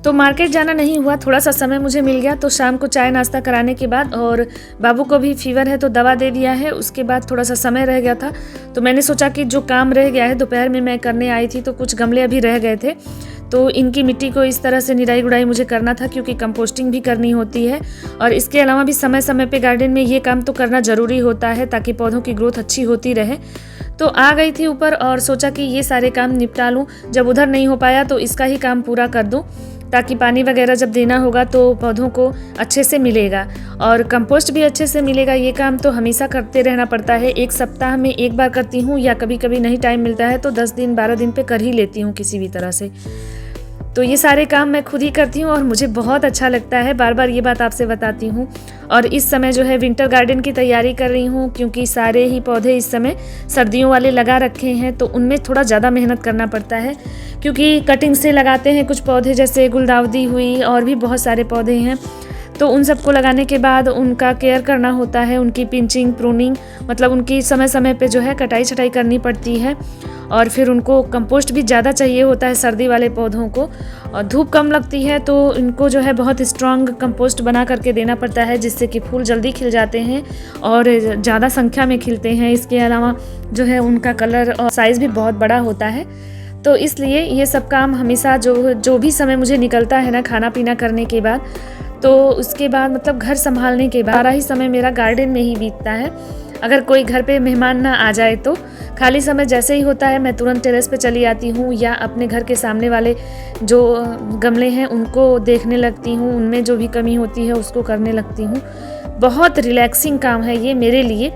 तो मार्केट जाना नहीं हुआ, थोड़ा सा समय मुझे मिल गया तो शाम को चाय नाश्ता कराने के बाद, और बाबू को भी फीवर है तो दवा दे दिया है, उसके बाद थोड़ा सा समय रह गया था तो मैंने सोचा कि जो काम रह गया है दोपहर में मैं करने आई थी, तो कुछ गमले अभी रह गए थे तो इनकी मिट्टी को इस तरह से निराई गुड़ाई मुझे करना था, क्योंकि कंपोस्टिंग भी करनी होती है और इसके अलावा भी समय समय पे गार्डन में ये काम तो करना ज़रूरी होता है ताकि पौधों की ग्रोथ अच्छी होती रहे। तो आ गई थी ऊपर और सोचा कि ये सारे काम निपटा लूँ, जब उधर नहीं हो पाया तो इसका ही काम पूरा कर दूँ ताकि पानी वगैरह जब देना होगा तो पौधों को अच्छे से मिलेगा और कंपोस्ट भी अच्छे से मिलेगा। ये काम तो हमेशा करते रहना पड़ता है, एक सप्ताह में एक बार करती हूँ या कभी कभी नहीं टाइम मिलता है तो 10 दिन 12 दिन पे कर ही लेती हूँ किसी भी तरह से। तो ये सारे काम मैं खुद ही करती हूँ और मुझे बहुत अच्छा लगता है, बार बार ये बात आपसे बताती हूँ। और इस समय जो है विंटर गार्डन की तैयारी कर रही हूँ, क्योंकि सारे ही पौधे इस समय सर्दियों वाले लगा रखे हैं तो उनमें थोड़ा ज़्यादा मेहनत करना पड़ता है, क्योंकि कटिंग से लगाते हैं कुछ पौधे, जैसे गुलदाउदी हुई और भी बहुत सारे पौधे हैं। तो उन सबको लगाने के बाद उनका केयर करना होता है, उनकी पिंचिंग प्रूनिंग, मतलब उनकी समय समय पे जो है कटाई छटाई करनी पड़ती है। और फिर उनको कंपोस्ट भी ज़्यादा चाहिए होता है सर्दी वाले पौधों को, और धूप कम लगती है तो इनको जो है बहुत स्ट्रॉन्ग कंपोस्ट बना करके देना पड़ता है, जिससे कि फूल जल्दी खिल जाते हैं और ज़्यादा संख्या में खिलते हैं। इसके अलावा जो है उनका कलर और साइज़ भी बहुत बड़ा होता है। तो इसलिए ये सब काम हमेशा जो भी समय मुझे निकलता है ना खाना पीना करने के बाद, तो उसके बाद मतलब घर संभालने के बाद सारा ही समय मेरा गार्डन में ही बीतता है। अगर कोई घर पे मेहमान ना आ जाए तो खाली समय जैसे ही होता है मैं तुरंत टेरेस पे चली आती हूँ या अपने घर के सामने वाले जो गमले हैं उनको देखने लगती हूँ, उनमें जो भी कमी होती है उसको करने लगती हूँ। बहुत रिलैक्सिंग काम है ये मेरे लिए।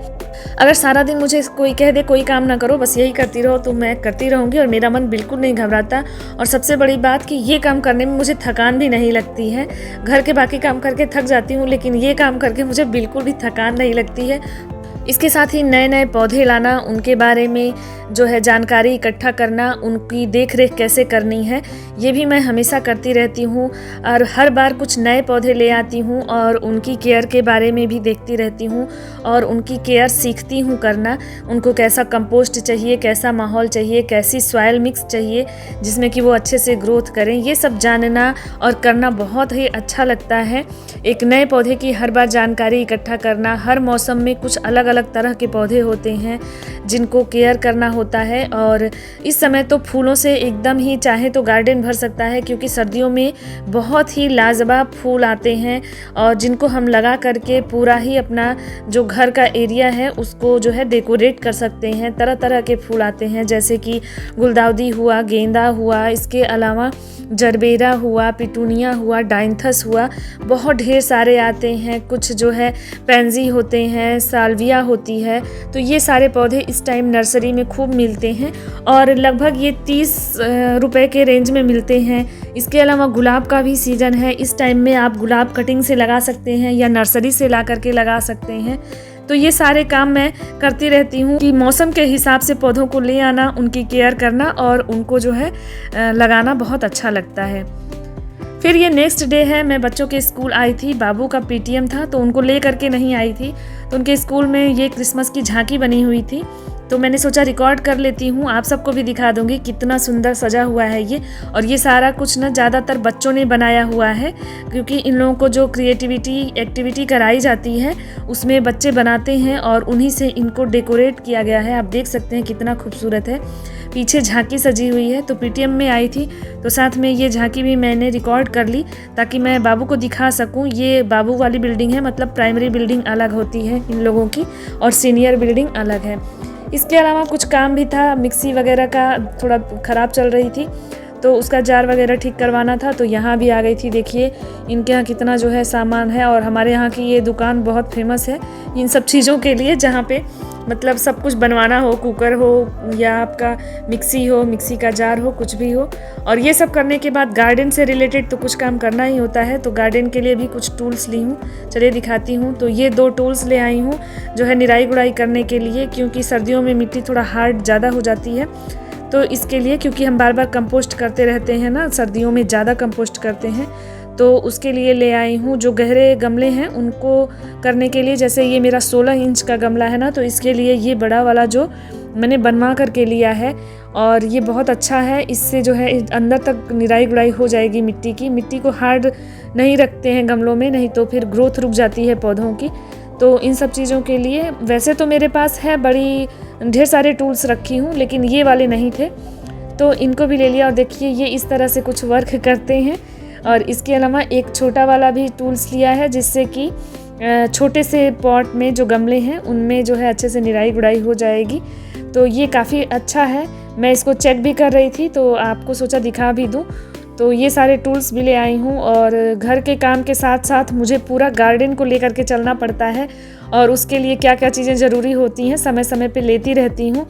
अगर सारा दिन मुझे कोई कह दे कोई काम ना करो, बस यही करती रहो, तो मैं करती रहूँगी और मेरा मन बिल्कुल नहीं घबराता। और सबसे बड़ी बात कि ये काम करने में मुझे थकान भी नहीं लगती है। घर के बाकी काम करके थक जाती हूँ, लेकिन ये काम करके मुझे बिल्कुल भी थकान नहीं लगती है। इसके साथ ही नए नए पौधे लाना, उनके बारे में जो है जानकारी इकट्ठा करना, उनकी देख रेख कैसे करनी है, ये भी मैं हमेशा करती रहती हूँ। और हर बार कुछ नए पौधे ले आती हूँ और उनकी केयर के बारे में भी देखती रहती हूँ और उनकी केयर सीखती हूँ करना। उनको कैसा कंपोस्ट चाहिए, कैसा माहौल चाहिए, कैसी सॉइल मिक्स चाहिए जिसमें कि वो अच्छे से ग्रोथ करें, ये सब जानना और करना बहुत ही अच्छा लगता है। एक नए पौधे की हर बार जानकारी इकट्ठा करना, हर मौसम में कुछ अलग अलग तरह के पौधे होते हैं जिनको केयर करना होता है। और इस समय तो फूलों से एकदम ही चाहे तो गार्डन भर सकता है, क्योंकि सर्दियों में बहुत ही लाजवाब फूल आते हैं और जिनको हम लगा करके पूरा ही अपना जो घर का एरिया है उसको जो है डेकोरेट कर सकते हैं। तरह तरह के फूल आते हैं, जैसे कि गुलदाउदी हुआ, गेंदा हुआ, इसके अलावा जरबेरा हुआ, पिटूनिया हुआ, डाइंथस हुआ, बहुत ढेर सारे आते हैं। कुछ जो है पेंजी होते हैं, साल्विया होती है। तो ये सारे पौधे इस टाइम नर्सरी में खूब मिलते हैं और लगभग ये 30 रुपए के रेंज में मिलते हैं। इसके अलावा गुलाब का भी सीज़न है, इस टाइम में आप गुलाब कटिंग से लगा सकते हैं या नर्सरी से ला करके लगा सकते हैं। तो ये सारे काम मैं करती रहती हूँ कि मौसम के हिसाब से पौधों को ले आना, उनकी केयर करना और उनको जो है लगाना बहुत अच्छा लगता है। फिर ये नेक्स्ट डे है, मैं बच्चों के स्कूल आई थी, बाबू का पीटीएम था तो उनको ले करके नहीं आई थी। तो उनके स्कूल में ये क्रिसमस की झांकी बनी हुई थी, तो मैंने सोचा रिकॉर्ड कर लेती हूँ, आप सबको भी दिखा दूँगी कितना सुंदर सजा हुआ है ये। और ये सारा कुछ ना ज़्यादातर बच्चों ने बनाया हुआ है, क्योंकि इन लोगों को जो क्रिएटिविटी एक्टिविटी कराई जाती है उसमें बच्चे बनाते हैं और उन्हीं से इनको डेकोरेट किया गया है। आप देख सकते हैं कितना खूबसूरत है। पीछे झांकी सजी हुई है, तो पीटीएम में आई थी तो साथ में ये झांकी भी मैंने रिकॉर्ड कर ली ताकि मैं बाबू को दिखा सकूं। ये बाबू वाली बिल्डिंग है, मतलब प्राइमरी बिल्डिंग अलग होती है इन लोगों की और सीनियर बिल्डिंग अलग है। इसके अलावा कुछ काम भी था, मिक्सी वगैरह का थोड़ा ख़राब चल रही थी तो उसका जार वगैरह ठीक करवाना था, तो यहाँ भी आ गई थी। देखिए इनके यहाँ कितना जो है सामान है और हमारे यहाँ की ये दुकान बहुत फेमस है इन सब चीज़ों के लिए, जहाँ पे मतलब सब कुछ बनवाना हो, कुकर हो या आपका मिक्सी हो, मिक्सी का जार हो, कुछ भी हो। और ये सब करने के बाद गार्डन से रिलेटेड तो कुछ काम करना ही होता है, तो गार्डन के लिए भी कुछ टूल्स ली हूँ, चलिए दिखाती हूँ। तो ये 2 टूल्स ले आई हूँ जो है निराई गुड़ाई करने के लिए, क्योंकि सर्दियों में मिट्टी थोड़ा हार्ड ज़्यादा हो जाती है, तो इसके लिए, क्योंकि हम बार बार कंपोस्ट करते रहते हैं ना, सर्दियों में ज़्यादा कंपोस्ट करते हैं, तो उसके लिए ले आई हूँ। जो गहरे गमले हैं उनको करने के लिए, जैसे ये मेरा 16 इंच का गमला है ना, तो इसके लिए ये बड़ा वाला जो मैंने बनवा करके लिया है और ये बहुत अच्छा है। इससे जो है अंदर तक निराई गुड़ाई हो जाएगी मिट्टी की। मिट्टी को हार्ड नहीं रखते हैं गमलों में, नहीं तो फिर ग्रोथ रुक जाती है पौधों की। तो इन सब चीज़ों के लिए वैसे तो मेरे पास है बड़ी ढेर सारे टूल्स रखी हूँ, लेकिन ये वाले नहीं थे तो इनको भी ले लिया। और देखिए ये इस तरह से कुछ वर्क करते हैं। और इसके अलावा एक छोटा वाला भी टूल्स लिया है, जिससे कि छोटे से पॉट में जो गमले हैं उनमें जो है अच्छे से निराई गुड़ाई हो जाएगी। तो ये काफ़ी अच्छा है। मैं इसको चेक भी कर रही थी तो आपको सोचा दिखा भी दूँ। तो ये सारे टूल्स भी ले आई हूँ। और घर के काम के साथ साथ मुझे पूरा गार्डन को लेकर के चलना पड़ता है और उसके लिए क्या क्या चीज़ें ज़रूरी होती हैं समय समय पे लेती रहती हूँ।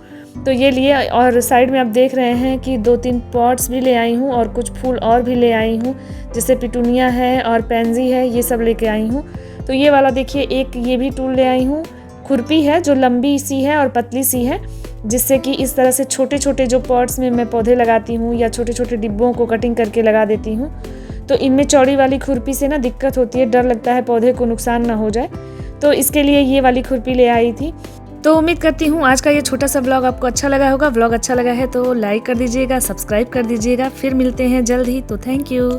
तो ये लिए, और साइड में आप देख रहे हैं कि 2-3 पॉट्स भी ले आई हूँ और कुछ फूल और भी ले आई हूँ, जैसे पिटूनिया है और पेंजी है, ये सब लेके आई हूँ। तो ये वाला देखिए, एक ये भी टूल ले आई हूँ। खुरपी है जो लंबी सी है और पतली सी है, जिससे कि इस तरह से छोटे छोटे जो पॉट्स में मैं पौधे लगाती हूँ या छोटे छोटे डिब्बों को कटिंग करके लगा देती हूँ। तो इनमें चौड़ी वाली खुरपी से ना दिक्कत होती है, डर लगता है पौधे को नुकसान ना हो जाए, तो इसके लिए ये वाली खुरपी ले आई थी। तो उम्मीद करती हूँ आज का ये छोटा सा व्लॉग आपको अच्छा लगा होगा। व्लॉग अच्छा लगा है तो लाइक कर दीजिएगा, सब्सक्राइब कर दीजिएगा। फिर मिलते हैं जल्द ही, तो थैंक यू।